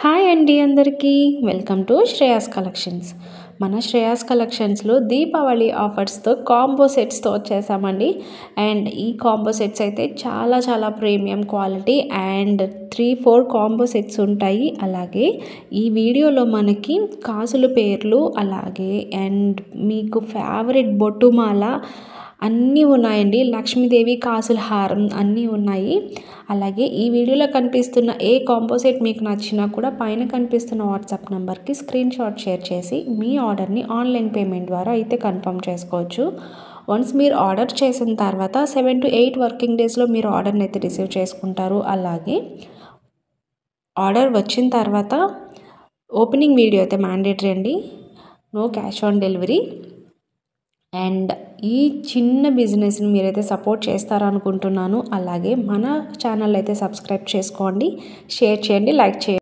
Hi అండి అందరికీ welcome to Shreyas collections. మన శ్రేయాస్ కలెక్షన్స్లో దీపావళి ఆఫర్స్తో కాంబో సెట్స్తో వచ్చేసామండి. అండ్ ఈ కాంబో సెట్స్ అయితే చాలా premium quality and 3-4 combo sets ఉంటాయి. అలాగే ఈ వీడియోలో మనకి కాసుల పేర్లు అలాగే అండ్ మీకు ఫేవరెట్ బొట్టుమాల అన్నీ ఉన్నాయండి. లక్ష్మీదేవి కాసుల హారం అన్నీ ఉన్నాయి. అలాగే ఈ వీడియోలో కనిపిస్తున్న ఏ కాంబో సెట్ మీకు నచ్చినా కూడా పైన కనిపిస్తున్న వాట్సాప్ నెంబర్కి స్క్రీన్ షాట్ షేర్ చేసి మీ ఆర్డర్ని ఆన్లైన్ పేమెంట్ ద్వారా అయితే కన్ఫర్మ్ చేసుకోవచ్చు. వన్స్ మీరు ఆర్డర్ చేసిన తర్వాత 7 to 8 వర్కింగ్ డేస్లో మీరు ఆర్డర్ని అయితే రిసీవ్ చేసుకుంటారు. అలాగే ఆర్డర్ వచ్చిన తర్వాత ఓపెనింగ్ వీడియో అయితే మ్యాండేటరీ అండి. No cash on delivery. And ఈ చిన్న బిజినెస్ని మీరైతే సపోర్ట్ చేస్తారనుకుంటున్నాను. అలాగే మన ఛానల్ అయితే సబ్స్క్రైబ్ చేసుకోండి, షేర్ చేయండి, లైక్ చేయండి.